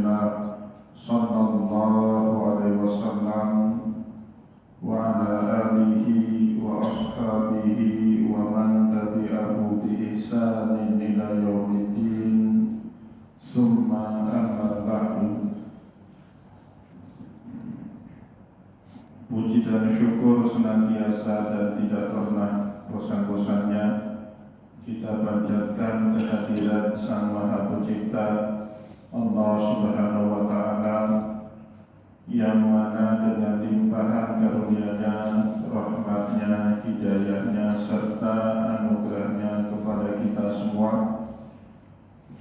Rasulillah sallallahu alaihi wasallam wa ala alihi wa ashabihi wa man tabi'ahu bi ihsanin ila yaumiddin. Summa amma ba'du. Puji dan syukur senantiasa dan tidak pernah bosan-bosannya kita panjatkan kehadiran Sang Maha Pencipta Allah Subhanahu wa Ta'ala, yang mana dengan limpahan karunia-Nya, rahmat-Nya, hidayah-Nya, serta anugerah-Nya kepada kita semua,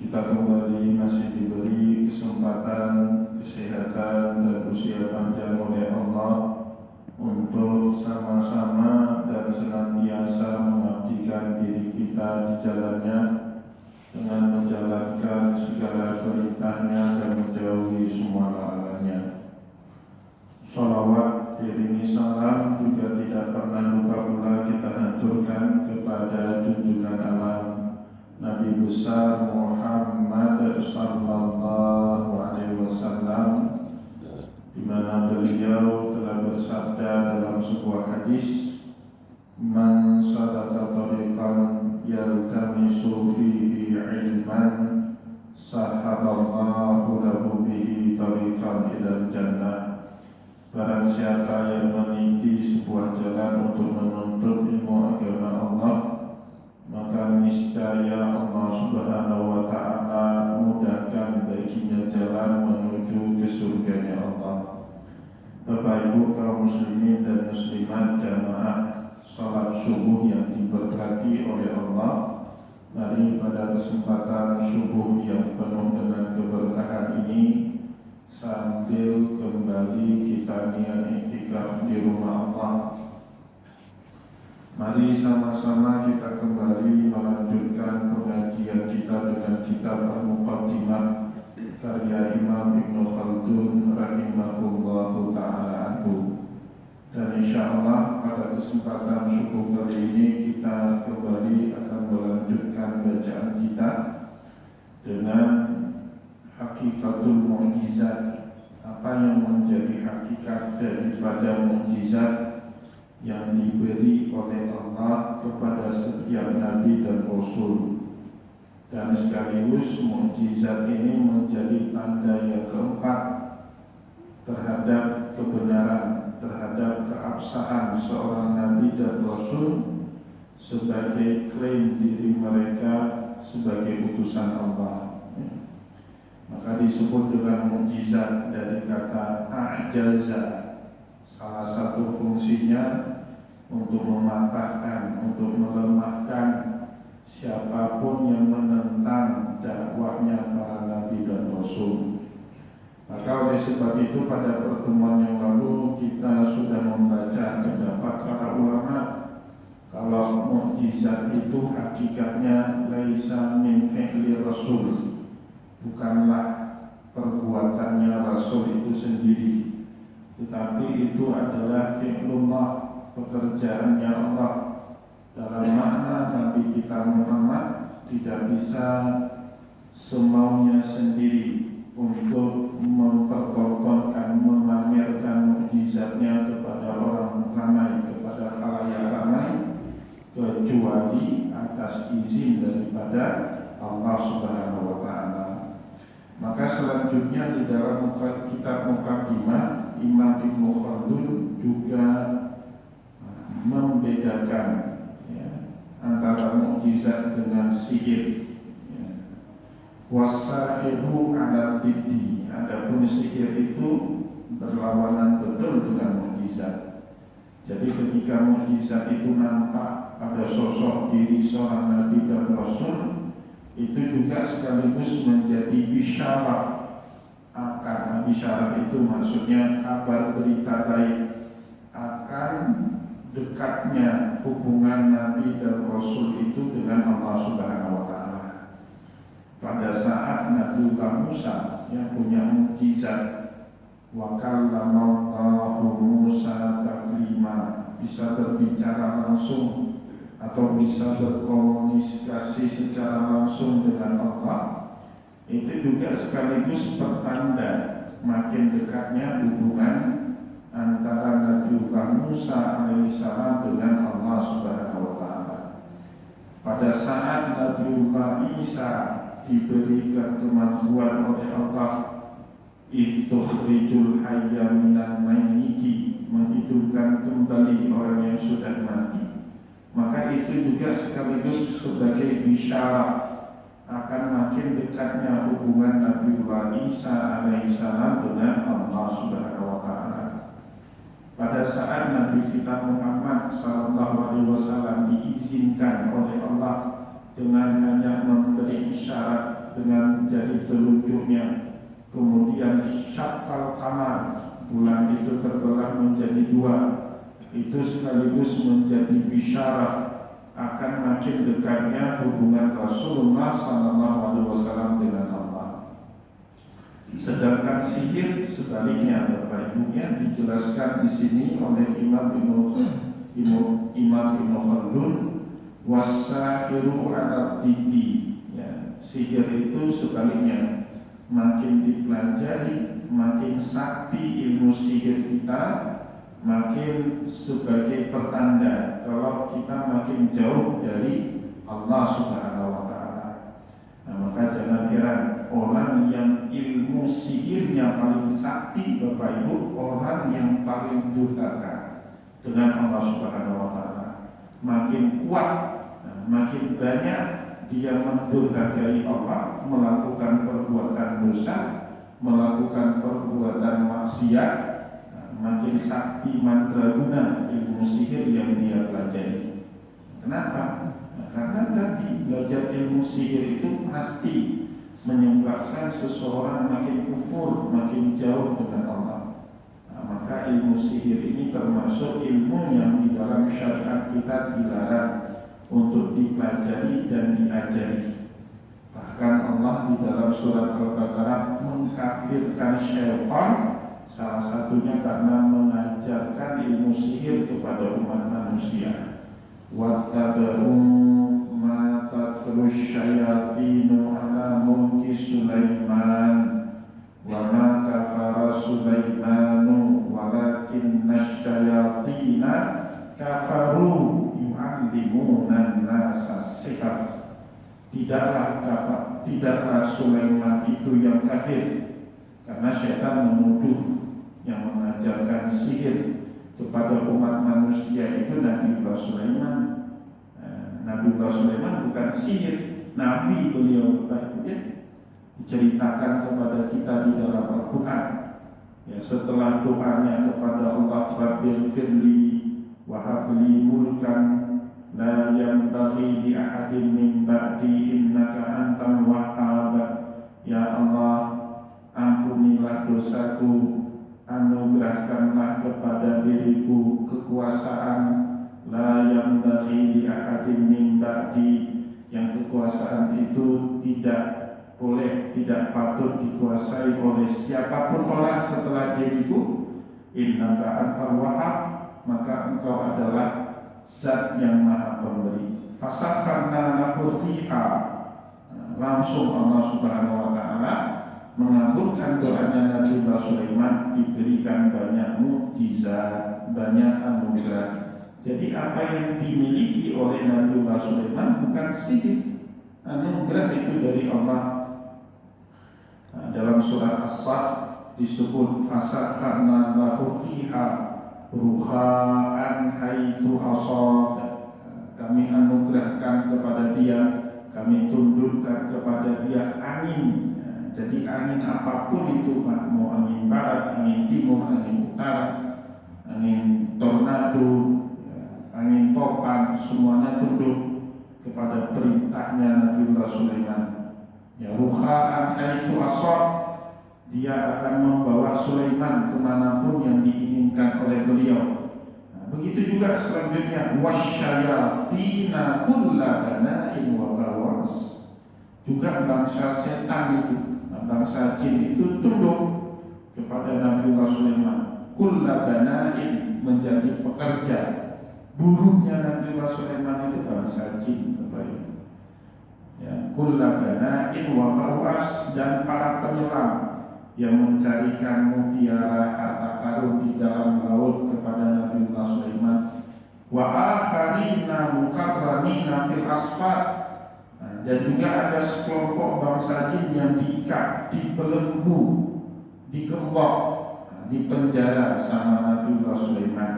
kita kembali masih diberi kesempatan, kesehatan, dan usia panjang oleh Allah untuk sama-sama dan senantiasa mengabdikan diri kita di jalannya dengan menjalankan segala perintahnya dan menjauhi semua larangannya. Sholawat diiringi salam juga tidak pernah lupa pula kita haturkan kepada junjungan alam Nabi besar Muhammad sallallahu alaihi wasallam, di mana beliau telah bersabda dalam sebuah hadis, "Man salaka tariqan yaltamisu fihi ilman, sahalallahu lahu bihi tariqan ilal jannah." Barang siapa yang meniti sebuah jalan untuk menuntut ilmu agama Allah, maka niscaya Allah Subhanahu wa Ta'ala mudahkan baginya jalan menuju ke surganya Allah. Bapak Ibu kaum muslimin dan muslimat jamaah salat subuh yang diberkati oleh Allah, mari pada kesempatan subuh yang penuh dengan keberkahan ini, sambil kembali kita niat iktikaf di rumah Allah, mari sama-sama kita kembali melanjutkan pengajian kita dengan kitab Al-Muqaddimah karya Imam Ibn Khaldun rahimahullahu ta'ala anhu. Dan insyaallah pada kesempatan subuh kali ini kita kembali akan melanjutkan bacaan kita dengan hakikatul mukjizat. Apa yang menjadi hakikat daripada mukjizat yang diberi oleh Allah kepada setiap nabi dan rasul, dan sekaligus mukjizat ini menjadi tanda yang keempat terhadap kebenaran, terhadap keabsahan seorang nabi dan rasul sebagai klaim diri mereka sebagai utusan Allah. Maka disebut dengan mukjizat dari kata a'jaza. Salah satu fungsinya untuk mematahkan, untuk melemahkan siapapun yang menentang dakwahnya para nabi dan rasul. Maka oleh sebab itu pada pertemuan yang lalu kita sudah membaca pendapat para ulama kalau mukjizat itu hakikatnya laisa min fi'li rasul, bukanlah perbuatannya rasul itu sendiri, tetapi itu adalah fi'lullah, pekerjaannya Allah. Dalam makna Nabi kita Muhammad tidak bisa semaunya sendiri untuk mempertontonkan, memamerkan mukjizatnya kepada orang ramai, kepada khalayak ramai, kecuali atas izin daripada Allah Subhanahu wa Ta'ala. Maka selanjutnya di dalam kitab Muqaddimah, Imam Ibn Khaldun juga membedakan antara mukjizat dengan sihir. Wasahiru ala diddi, adapun sihir itu berlawanan betul dengan mukjizat. Jadi ketika mukjizat itu nampak pada sosok diri seorang nabi dan rasul, itu juga sekaligus menjadi bisyarat akan, bisyarat itu maksudnya kabar berita baik akan dekatnya hubungan nabi dan rasul itu dengan Allah Subhanahu wa Ta'ala. Pada saat Nabi Musa yang punya mukjizat, wa kallamallahu Musa taklima, bisa berbicara langsung atau bisa berkomunikasi secara langsung dengan Allah, Itu juga sekaligus pertanda makin dekatnya hubungan antara Nabiullah Musa alaihissalam dengan Allah Subhanahu wa taala. Pada saat Nabiullah Isa diberikan kemampuan oleh Allah, istukhrijul hayya minal mayyiti, menghidupkan kembali orang yang sudah mati, maka itu juga sekaligus sebagai isyarat akan makin dekatnya hubungan Nabiullah Isa alaihissalam dengan Allah Subhanahu wa taala. Pada saat Nabi kita Muhammad sallallahu alaihi wasallam diizinkan oleh Allah dengan hanya memberi isyarat dengan jari telunjuknya, kemudian syaqqal qamar, bulan itu terbelah menjadi dua, itu sekaligus menjadi isyarat akan makin dekatnya hubungan Rasulullah sallallahu alaihi wasallam dengan Allah. Sedangkan sihir sebaliknya, Bapak Ibu, yang dijelaskan di sini oleh Imam Ibnu Khaldun, wasahiru ala didi, ya, sihir itu sebaliknya, makin dipelajari, makin sakti ilmu sihir kita, makin sebagai pertanda kalau kita makin jauh dari Allah Subhanahu wa taala. Nah, maka jangan heran orang yang ilmu sihirnya paling sakti, Bapak Ibu, orang yang paling durhaka dengan Allah Subhanahu wa taala. Makin kuat, makin banyak dia mendurhakai Allah, melakukan perbuatan dosa, melakukan perbuatan maksiat, makin sakti mandraguna ilmu sihir yang dia pelajari. Kenapa? Karena tadi belajar ilmu sihir itu pasti menyebabkan seseorang makin kufur, makin jauh dengan Allah. Nah, maka ilmu sihir ini termasuk ilmu yang di dalam syariat kita dilarang untuk dipelajari dan diajari. Bahkan Allah di dalam surat Al-Baqarah mengkafirkan syaitan, salah satunya karena mengajarkan ilmu sihir kepada umat manusia. Wattaba'u ma tatlu syayatinu ala mulki Sulaiman wa ma kafara Sulaimanu walakinna syayatina kafaru yu'allimuna nasa sihr. Tidaklah Sulaiman itu yang kafir, karena syaitan menuduh yang mengajarkan sihir kepada umat manusia itu Nabiullah Sulaiman. Nabiullah Sulaiman bukan sihir, nabi beliau, ya, diceritakan kepada kita di dalam Al-Quran. Ya, setelah doanya kepada Allah, Rabbighfirli wa habli mulkan la yanbaghi li ahadin min ba'di innaka antal wahhab. Ya Allah, ampunilah dosaku, anugerahkanlah kepada diriku kekuasaan la yanbaghi li ahadin min ba'di, yang kekuasaan itu tidak boleh, tidak patut dikuasai oleh siapapun orang setelah diriku. Innaka antal wahhab, maka engkau adalah zat yang maha pemberi. Fasakharna lahu riha, langsung Allah Subhanahu wa taala mengabulkan doanya Nabiullah Sulaiman, diberikan banyak mukjizat, banyak anugerah. Jadi apa yang dimiliki oleh Nabiullah Sulaiman bukan sihir, anugerah itu dari Allah. Nah, dalam surat As-Saff disebut fasakharna lahu riha ruhaan haitsu asad, kami anugerahkan kepada dia, kami tundukkan kepada dia angin. Jadi angin apapun itu, mau angin barat, angin timur, angin utara, angin tornado, angin topan, semuanya tunduk kepada perintahnya Nabiullah Sulaiman. Ya, ruhaan haitsu asad, dia akan membawa Sulaiman kemanapun yang diinginkan oleh beliau. Nah, begitu juga selanjutnya, wasyayatina kulla bana'in wa bawas, juga bangsa setan itu, bangsa jin itu tunduk kepada Nabiullah Sulaiman. Kulla bana'in, menjadi pekerja. Buruhnya Nabiullah Sulaiman itu bangsa jin, ya. kullabana'in wa ghawas, dan para penyelam yang mencarikan mutiara harta karun di dalam laut kepada Nabiullah Sulaiman. Wa akharina mukarramina fil asfar, dan juga ada sekelompok bangsa jin yang diikat, dibelenggu, dikembok, dipenjara sama Nabiullah Sulaiman.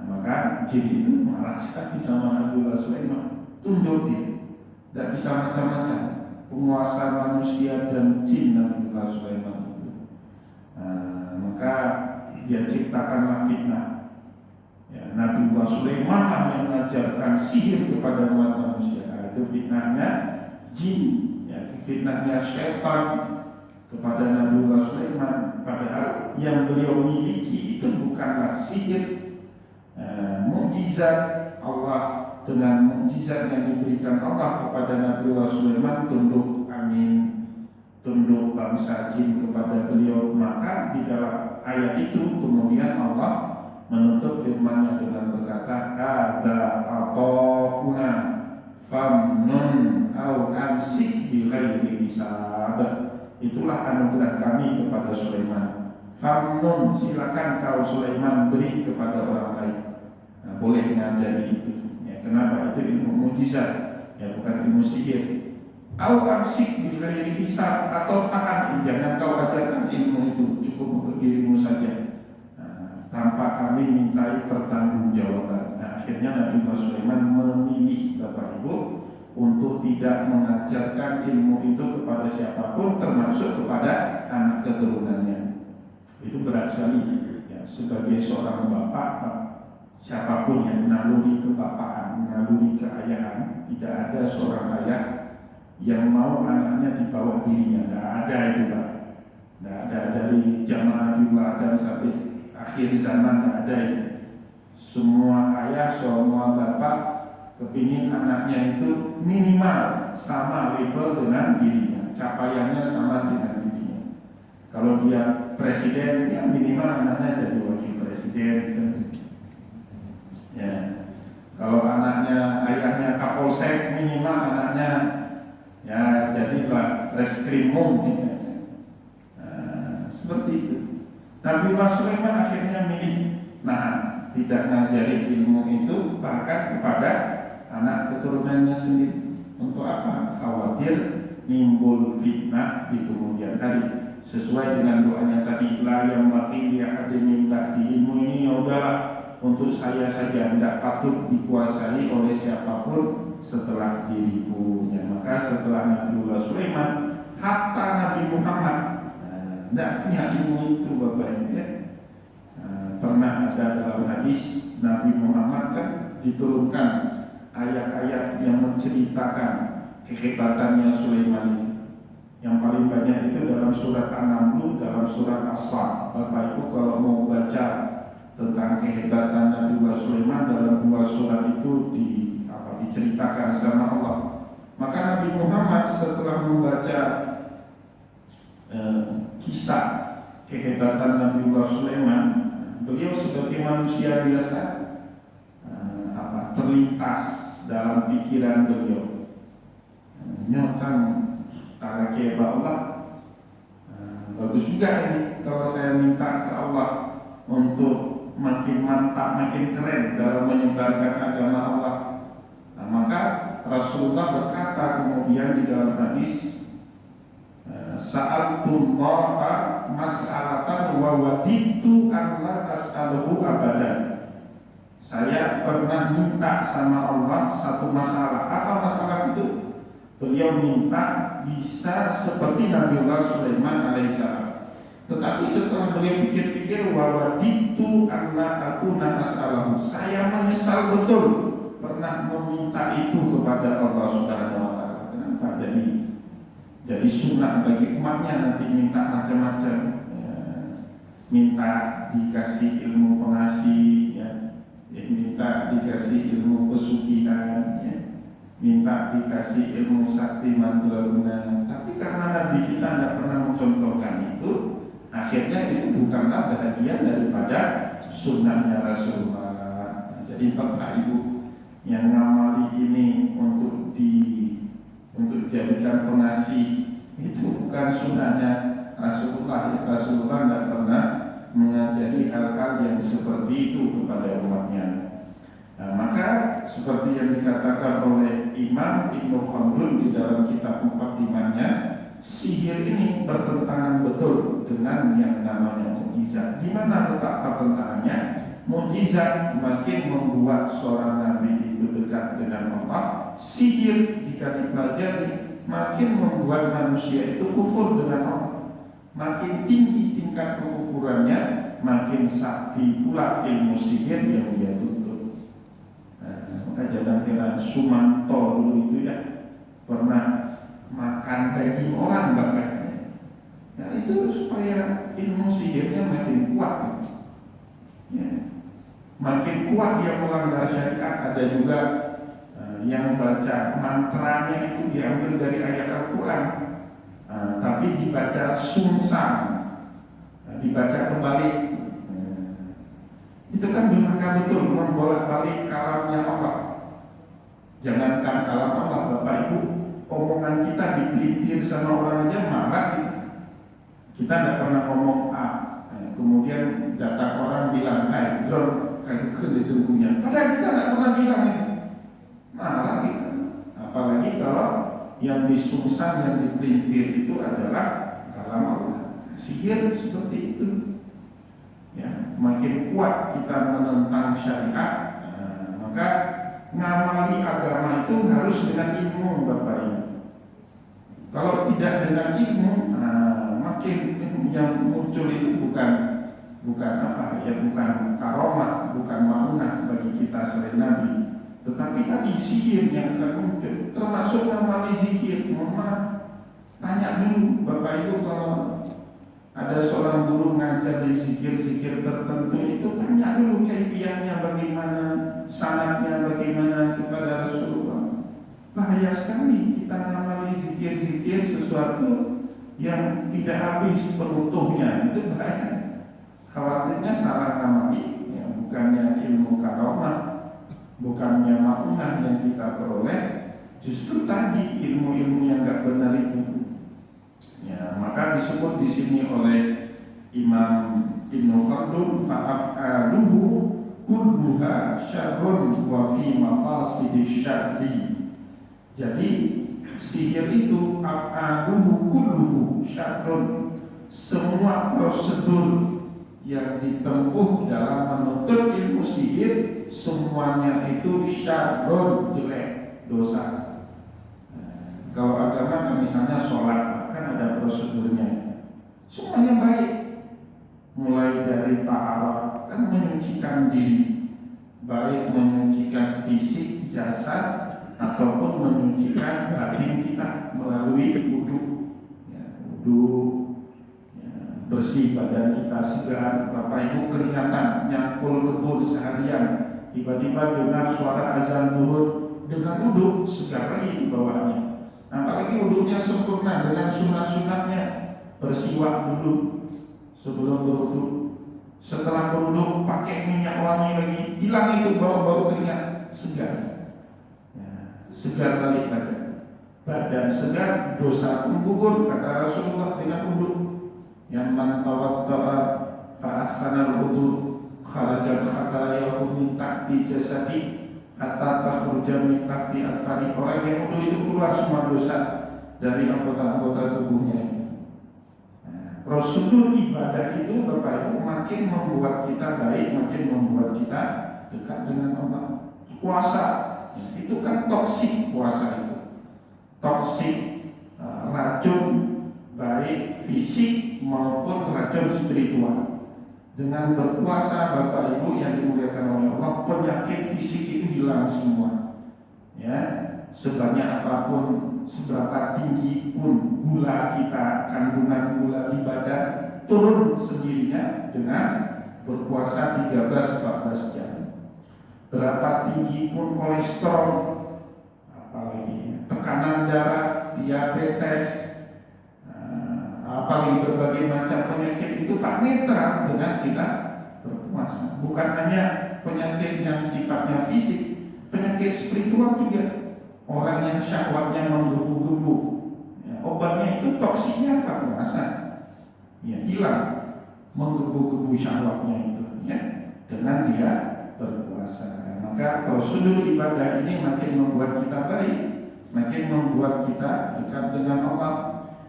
Maka jin itu marah sekali sama Nabiullah Sulaiman, tunduk dia, tidak bisa macam-macam. Penguasa manusia dan jin Nabiullah Sulaiman itu. Maka dia ciptakanlah fitnah. Nabiullah Sulaiman yang mengajarkan sihir kepada umat manusia. Itu fitnahnya jin, fitnahnya syaitan kepada Nabiullah Sulaiman. Padahal yang beliau miliki itu bukanlah sihir. Mukjizat Allah, dengan mukjizat yang diberikan Allah kepada Nabiullah Sulaiman, tunduk angin, tunduk bangsa jin kepada beliau. Maka di dalam ayat itu kemudian Allah menutup firman-Nya dengan berkata, ada ataquna famnun au amsik bi ghairi hisab. Itulah anugerah kami kepada Sulaiman. Famnun, silakan kau Sulaiman beri kepada orang lain. Boleh ngajari itu. Kenapa? Itu ilmu mukjizat, bukan ilmu sihir. Au amsik bi ghairi hisab, atau tahan, jangan kau ajarkan ilmu itu, cukup untuk dirimu saja, tanpa kami mintai pertanggungjawaban. Akhirnya Nabi Sulaiman memilih Bapak Ibu untuk tidak mengajarkan ilmu itu kepada siapapun, termasuk kepada anak keturunannya. Itu berat sekali. Sebagai seorang bapak, siapapun yang naluri kebapaan, naluri keayahan, tidak ada seorang ayah yang mau anaknya di bawah dirinya. Tidak ada itu, Pak. Tidak ada, dari zaman Nabiullah Adam sampai akhir zaman, tidak ada itu. Semua ayah, semua bapak kepingin anaknya itu minimal sama level dengan dirinya, capaiannya sama dengan dirinya. Kalau dia presiden, ya minimal anaknya jadi wakil presiden. Kalau anaknya, ayahnya Kapolsek, minimal anaknya jadilah reskrimum. Seperti itu. Nabiullah Sulaiman akhirnya milih tidak ngajari ilmu itu bahkan kepada anak keturunannya sendiri. Untuk apa? Khawatir nimbul fitnah di kemudian hari. Sesuai dengan doanya tadi, la yang baki dia ada minta di ilmu ini, ya udahlah untuk saya saja, tidak patut dikuasai oleh siapapun setelah diriku. Maka setelah Nabiullah Sulaiman, hatta Nabi Muhammad tidak punya ilmu itu, Bapak Ibu. Pernah ada dalam hadis Nabi Muhammad kan diturunkan ayat-ayat yang menceritakan kehebatannya Sulaiman itu. Yang paling banyak itu dalam surat An-Naml, dalam surat As-Sad. Bapak Ibu kalau mau baca tentang kehebatan Nabiullah Sulaiman, dalam dua surat itu diceritakan sama Allah. Maka Nabi Muhammad setelah membaca kisah kehebatan Nabiullah Sulaiman, beliau sebagai manusia biasa terlintas dalam pikiran beliau, nyosang tarakiyah Allah. Bagus juga ini kalau saya minta ke Allah untuk makin mantap, makin keren dalam menyebarkan agama Allah. Maka Rasulullah berkata kemudian di dalam hadis, sa'altullaha mas'alatan wa waditu an la as'aluhu abadan. Saya pernah minta sama Allah satu masalah. Apa masalah itu? Beliau minta bisa seperti Nabiullah Sulaiman alaihissalam. Tetapi setelah beliau pikir-pikir, wa waditu an la akuna as'alahu. Saya menyesal betul pernah meminta itu kepada Allah Subhanahu wa taala. Kenapa? Jadi sunnah bagi umatnya nanti minta macam-macam, minta dikasih ilmu pengasih, minta dikasih ilmu pesugihan, minta dikasih ilmu sakti mantra guna. Tapi karena Nabi kita tidak pernah mencontohkan itu, akhirnya itu bukanlah bagian daripada sunnahnya Rasulullah. Jadi Bapak Ibu yang ngamali ini untuk dijadikan pengasih. Itu bukan sunnahnya Rasulullah. Rasulullah tidak pernah mengajari hal-hal yang seperti itu kepada umatnya. Nah, maka seperti yang dikatakan oleh Imam Ibnu Khaldun di dalam kitab Muqaddimahnya, sihir ini bertentangan betul dengan yang namanya mukjizat. Di mana letak pertentangannya? Mukjizat makin membuat seorang nabi itu dekat dengan Allah. Sihir jika dipelajari makin membuat manusia itu kufur dengan Allah. Makin tinggi tingkat kekufurannya, makin sakti pula ilmu sihir yang dia tuntut. Maka jangan heran Sumanto dulu itu ya pernah makan daging orang bahkan. Ya, itu supaya ilmu sihirnya makin kuat gitu. Ya. Makin kuat dia melanggar syariat. Ada juga yang baca mantranya itu diambil dari ayat Al-Quran, tapi dibaca sungsang, dibaca kembali. Itu kan durhaka betul, membolak-balik kalamnya Allah. Jangankan kalam Allah, Bapak Ibu, omongan kita dipelintir sama orang aja marah gitu. Kita tidak pernah ngomong A, kemudian datang orang bilang, "Hai, John, kayu ditunggunya." Padahal kita tidak pernah bilang itu. Marah kita. Apalagi kalau yang disungsang, yang dipelintir itu adalah kalam Allah. Sihir seperti itu. Ya, makin kuat kita menentang syariat, maka ngamali agama itu harus dengan ilmu, Bapak Ibu. Kalau tidak dengan ilmu, makin yang muncul itu bukan apa ya, bukan karomah, bukan maunah bagi kita selain Nabi, tetapi tadi sihir yang akan muncul, termasuk ngamali zikir. Tanya dulu Bapak Ibu, kalau ada seorang guru ngajar di zikir-zikir tertentu itu, tanya dulu kaifiahnya bagaimana, sanadnya bagaimana kepada Rasulullah. Bahaya sekali kita ngamali zikir-zikir sesuatu yang tidak habis penutuhnya, itu bahaya. Khawatirnya salah ngamali, ya, bukannya ilmu karomah, bukannya maunah yang kita peroleh, justru tadi ilmu-ilmu yang tidak benar itu. Ya, maka disebut di sini oleh Imam Ibnu Khaldun, fa'af'aluhu kulluha syarrun wa fi maqasidish syarri. Jadi sihir itu af'aluhu kulluhu syarrun, semua prosedur yang ditempuh dalam menuntut ilmu sihir semuanya itu syarrun, jelek, dosa. Kalau agama misalnya sholat kan ada prosedurnya, semuanya baik, mulai dari taharah kan menyucikan diri, baik menyucikan fisik jasad ataupun menyucikan batin kita melalui wudu, ya, bersih badan kita, segar. Bapak Ibu keringatan nyangkul kebun seharian, tiba-tiba dengar suara azan zuhur, dengan wudu segar lagi itu bawaannya. Apalagi wudunya sempurna dengan sunnah-sunnahnya, bersiwak dulu sebelum berwudu, setelah berwudu pakai minyak wangi lagi, hilang itu bau-bau keringat, segar. Segar balik badan segar, dosa pun gugur, kata Rasulullah dengan wudu. Yang man tawadda'a fa ahsana wudu kharajal khatayahu min tahti jasadi hatta takhruja min tahti al-fari. Orang yang wudu itu keluar semua dosa dari anggota-anggota tubuhnya itu. Prosedur ibadah itu Bapak Ibu makin membuat kita baik, makin membuat kita dekat dengan Allah. Puasa itu kan toksik, puasa itu toksik, racun baik fisik maupun racun spiritual. Dengan berpuasa Bapak Ibu yang dimuliakan oleh Allah, penyakit fisik itu hilang semua. Ya, sebanyak apapun, seberapa tinggi pun gula kita, kandungan gula di badan turun sendirinya dengan berpuasa 13-14 jam. Berapa tinggi pun kolesterol, apalagi tekanan darah, diabetes, apalagi berbagai macam penyakit itu tak netral dengan kita berpuasa. Bukan hanya penyakit yang sifatnya fisik, penyakit spiritual juga. orang yang syahwatnya menggebu-gebu, ya, obatnya itu toksiknya apa? Puasa. Ya, hilang menggebu-gebu syahwatnya itu, ya, dengan dia berpuasa. Maka prosedur ibadah ini makin membuat kita baik, makin membuat kita dekat dengan Allah.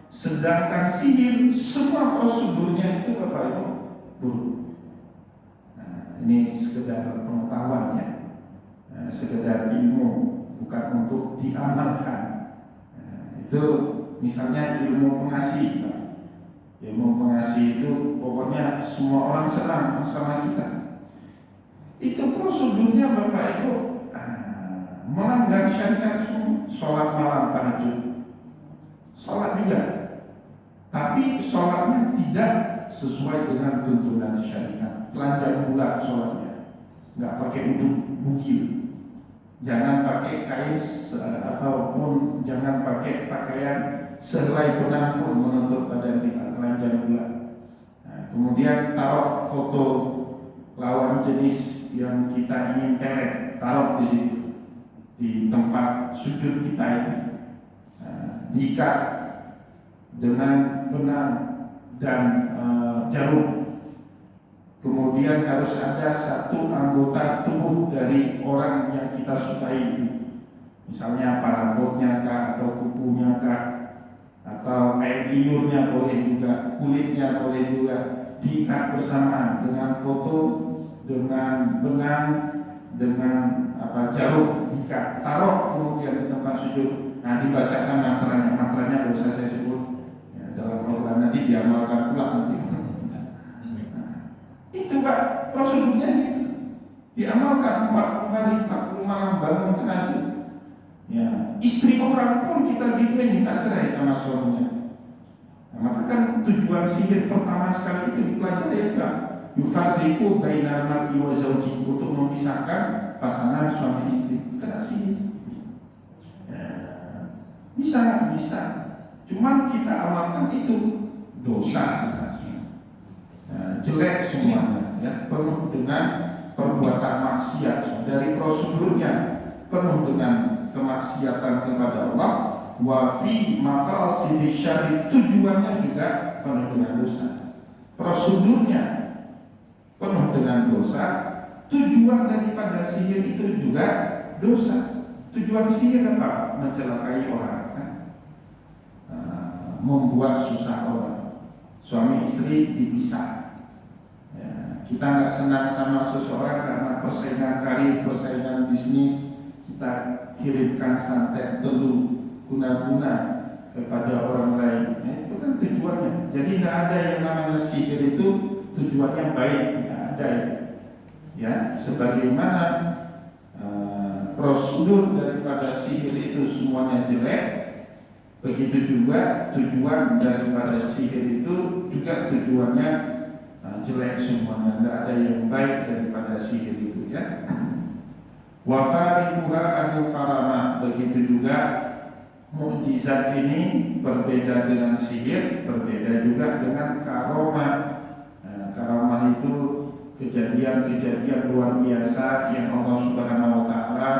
Sedangkan sihir semua prosedurnya itu Bapak Ibu buruk. Nah, ini sekedar pengetahuan ya, sekedar ilmu, bukan untuk diamalkan. Nah, itu misalnya ilmu pengasih. Ilmu pengasih itu pokoknya semua orang senang sama kita. Itu prosedurnya Bapak Ibu melanggar syariat semua. Sholat malam tahajud, sholat juga, tapi sholatnya tidak sesuai dengan tuntunan syariat. Telanjang bulat sholatnya, nggak pakai uduk bukil, jangan pakai kain ataupun jangan pakai pakaian sehelai benang pun menutup badan kita, telanjang bulat. Nah, kemudian taruh foto lawan jenis yang kita ingin pelet, taruh di situ di tempat sujud kita itu. Nah, diikat dengan benang dan jarum. Kemudian harus ada satu anggota tubuh dari orang yang kita sukai itu, misalnya rambutnya kah, atau kukunya kah, atau air liurnya boleh juga, kulitnya boleh juga, diikat bersamaan dengan foto, dengan benang, dengan jarum, diikat, taruh kemudian di tempat sujud. Nah, dibacakan mantranya tidak usah saya sebut ya, dalam Al-Quran, nanti diamalkan pula nanti. Itu Pak, prosedurnya itu diamalkan 40 hari, 40 malam bangun tahajud. Ya, istri orang pun kita gituin minta cerai sama suaminya. Nah, maka kan tujuan sihir pertama sekali itu dipelajari Pak, yufarriqu bainal mar'i wa zawjihi, untuk memisahkan pasangan suami istri. Kena sihir. Ya, bisa. Cuman kita amalkan itu dosa. Jelek semuanya, ya, penuh dengan perbuatan maksiat. Dari prosedurnya penuh dengan kemaksiatan kepada Allah. Wa fi maqasid syar'i, tujuannya juga penuh dengan dosa. Prosedurnya penuh dengan dosa. Tujuan daripada sihir itu juga dosa. Tujuan sihir apa? Mencelakai orang, membuat susah orang. Suami istri dipisah. Ya, kita nggak senang sama seseorang karena persaingan karir, persaingan bisnis, kita kirimkan santet telur guna-guna kepada orang lain. Ya, itu kan tujuannya. Jadi tidak ada yang namanya sihir itu tujuannya baik, tidak ada itu. Ya, sebagaimana prosedur daripada sihir itu semuanya jelek, begitu juga tujuan daripada sihir itu juga tujuannya jelek semuanya. Tidak ada yang baik daripada sihir itu ya. Wa fariquha anil karamah, begitu juga mukjizat ini berbeda dengan sihir, berbeda juga dengan karomah. Karomah itu kejadian-kejadian luar biasa yang Allah Subhanahu wa taala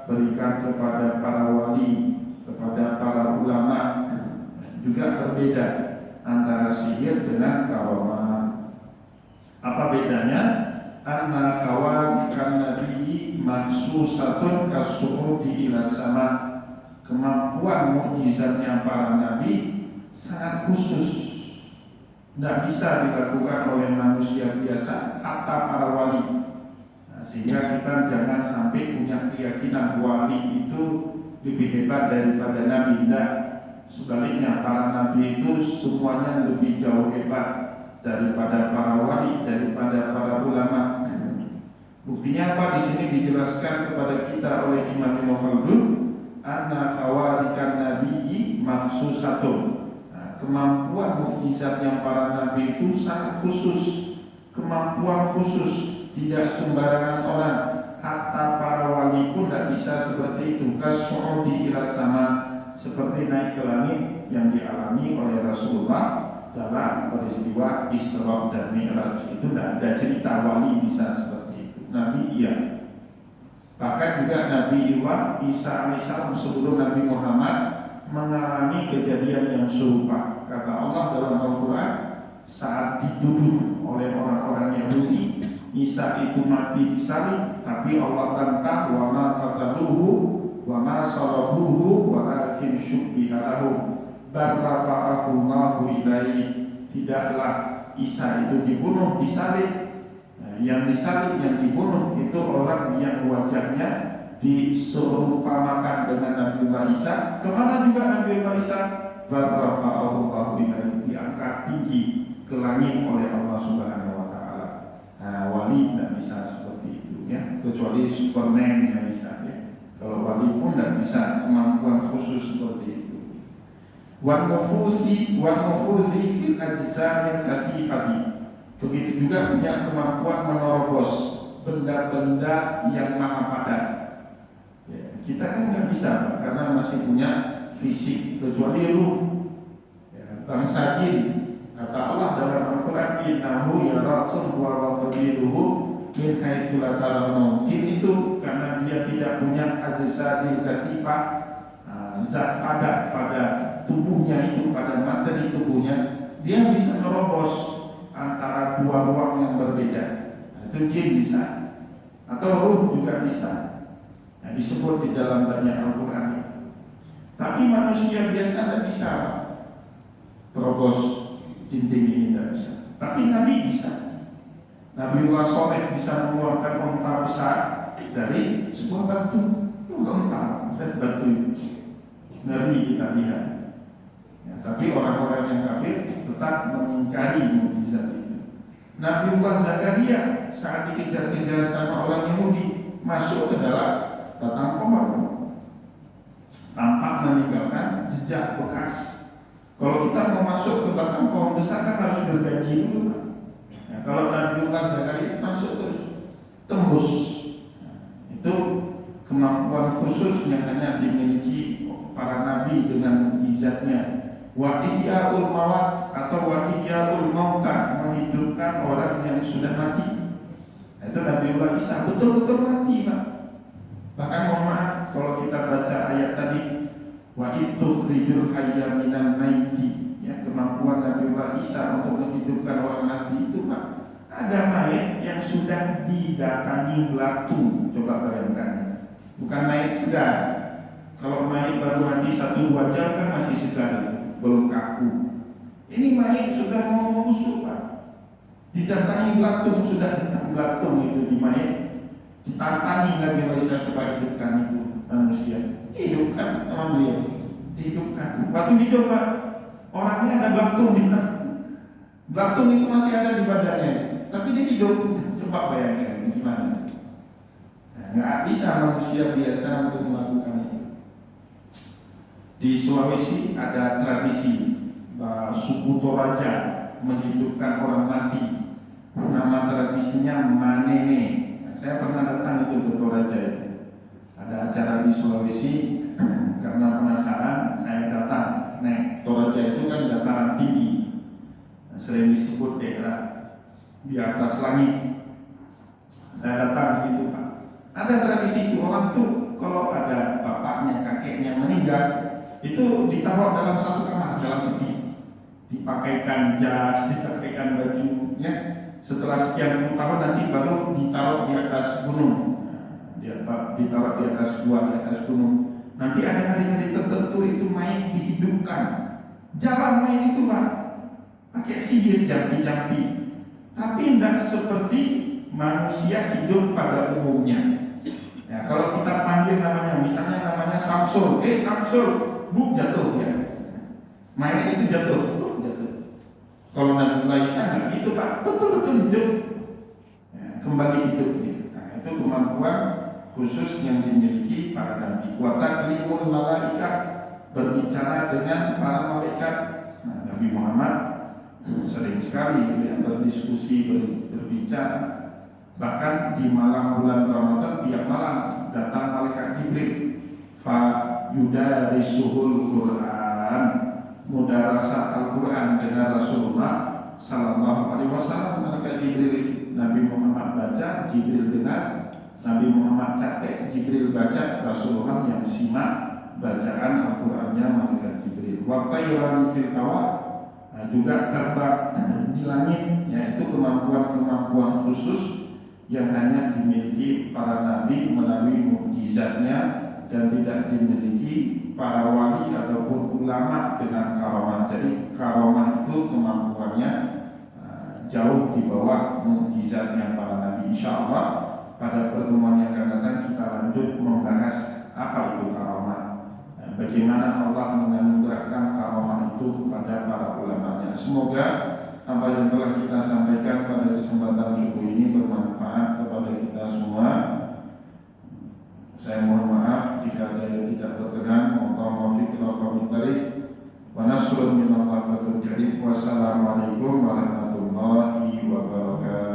berikan kepada para wali, kepada para ulama. Juga berbeda antara sihir dengan karomah. Apa bedanya? Anna khawarikan nabiyyi mahsusatun kasu'udi ila sama. Kemampuan mukjizatnya para nabi sangat khusus, tidak bisa dilakukan oleh manusia biasa, hatta para wali. Sehingga kita jangan sampai punya keyakinan wali itu lebih hebat daripada nabi. Tidak. Sebaliknya, para nabi itu semuanya lebih jauh hebat daripada para wali, daripada para ulama. Buktinya apa? Di sini dijelaskan kepada kita oleh Imam Ibnu Khaldun, anna khawarikan nabiyyi mahsusatun. Kemampuan mukjizat yang para nabi itu sangat khusus, kemampuan khusus, tidak sembarangan orang. Hatta para wali pun tidak bisa seperti itu. Kasu'udi ila sama, seperti naik ke langit yang dialami oleh Rasulullah dalam peristiwa Isra dan Mi'raj. Itu tidak ada cerita wali bisa seperti itu. Nabi iya. Bahkan juga Nabi Isa alaihissalam sebelum Nabi Muhammad mengalami kejadian yang serupa. Kata Allah dalam Al-Quran, saat dituduh oleh orang-orang Yahudi, Isa itu mati disalib, tapi Allah bantah, wa ma qataluhu wa ma salabuhu walakin syubbiha lahum bal rafa'ahu Allahu ilaihi. Tidaklah Isa itu dibunuh, disalib. Yang disalib, yang dibunuh itu orang yang wajahnya diserumpamakan dengan Nabi Isa. Kemana juga Nabi Isa? Bal rafa'ahu Allahu ilaihi, diangkat tinggi ke langit oleh Allah Subhanahu wa taala. Wali tidak bisa seperti itu ya, kecuali Superman yang bisa ya. Kalau wali pun tidak bisa kemampuan khusus seperti itu. Wan nufuzi fil ajzamil kasifati. Begitu juga punya kemampuan menerobos benda-benda yang maha padat. Ya, kita kan nggak bisa karena masih punya fisik, kecuali ruh. Ya, bangsa jin, kata Allah dalam Al-Quran, innahu yarakum wa qabiluhu min haitsu la tarawun. Jin itu karena dia tidak punya ajsadil kasifah, zat padat pada tubuhnya itu, pada materi tubuhnya, dia bisa menerobos antara dua ruang yang berbeda. Itu jin bisa, atau ruh juga bisa. Nah, disebut di dalam banyak Al-Quran itu. Tapi manusia biasa tidak bisa terobos dinding ini, tidak bisa. Tapi Nabi bisa. Nabiullah Shaleh bisa mengeluarkan onta besar dari sebuah batu. Itu onta dan batu itu Nabi kita lihat. Ya, tapi orang-orang yang kafir tetap mengingkari mukjizat itu. Nabiullah Zakaria saat dikejar-kejar sama orang Yahudi masuk ke dalam batang pohon, tampak meninggalkan jejak bekas. Kalau kita mau masuk ke batang pohon besar kan harus gergaji dulu. Nah, kalau Nabiullah Zakaria masuk terus tembus. Nah, itu kemampuan khusus yang hanya dimiliki para nabi dengan mukjizatnya. Wa ihyaul mawat atau wa ihyaul mauta, menghidupkan orang yang sudah mati. Itu Nabiullah Isa betul-betul mati, Pak. Bahkan mohon maaf kalau kita baca ayat tadi, wa istukhrijul hayya minal maiti, ya, kemampuan Nabiullah Isa untuk menghidupkan orang mati itu, Pak. Ada mayat yang sudah didatangi belatung, coba bayangkan. Bukan mayat segar. Kalau mayat baru mati 1-2 jam kan masih segar, belum kaku. Ini mayat sudah mau membusuk, Pak. Didatangi belatung, sudah datang belatung itu di mayat. Ditantangi Nabi Isa supaya hidupkan itu manusia. Hidupkan sama beliau. Dihidupkan. Waktu hidup, Pak, orangnya ada belatung di belatung itu masih ada di badannya, tapi dia hidup. Coba bayangkan gimana. Nah, nggak bisa manusia biasa untuk melakukan itu. Di Sulawesi ada tradisi suku Toraja menghidupkan orang mati. Nama tradisinya Manene. Nah, saya pernah datang itu ke Toraja itu. Ada acara di Sulawesi, karena penasaran saya datang. Nah, Toraja itu kan dataran tinggi, sering disebut daerah di atas langit. Saya datang di situ, Pak. Ada tradisi itu, orang tuh kalau ada bapaknya, kakeknya meninggal, itu ditaruh dalam satu kamar, dalam peti, dipakaikan jas, dipakaikan baju, ya. Setelah sekian puluh tahun nanti baru ditaruh di atas gunung, ditaruh di atas gua, di atas gunung. Nanti ada hari-hari tertentu itu mayat dihidupkan. Jalan mayat itu, Pak, pakai sihir, jampi-jampi. Tapi tidak seperti manusia hidup pada umumnya. Ya, kalau kita panggil namanya, misalnya namanya Samsul, Samsul, bu, jatuh ya. Mayat itu jatuh. Kalau Nabi Isa itu, Pak, betul-betul hidup, ya, kembali hidup. Nah, itu kemampuan khusus yang dimiliki para nabi. Wa taklimul malaikat, berbicara dengan para malaikat. Nah, Nabi Muhammad sering sekali berdiskusi, berbicara. Bahkan di malam bulan Ramadan tiap malam datang malaikat Jibril, fa yudarisuhul Quran, mudarasah Al-Quran dengan Rasulullah Sallallahu Alaihi Wasallam. Malaikat Jibril, Nabi Muhammad baca, Jibril dengar, Nabi Muhammad capek, Jibril baca, Rasulullah yang simak bacaan Al-Qur'annya malaikat Jibril. Wa tayran fil hawa, juga terbang di langit, yaitu kemampuan-kemampuan khusus yang hanya dimiliki para nabi melalui mukjizatnya dan tidak dimiliki para wali ataupun ulama dengan karomah. Jadi karomah itu kemampuannya jauh di bawah mukjizatnya para nabi. Insyaallah pada pertemuan yang akan datang kita lanjut membahas apa itu karomah, bagaimana Allah menganugerahkan karomah itu kepada para ulamanya. Semoga apa yang telah kita sampaikan pada kesempatan subuh ini bermanfaat kepada kita semua. Saya mohon maaf jika ada yang tidak berkenan. Wassalamualaikum warahmatullahi wabarakatuh.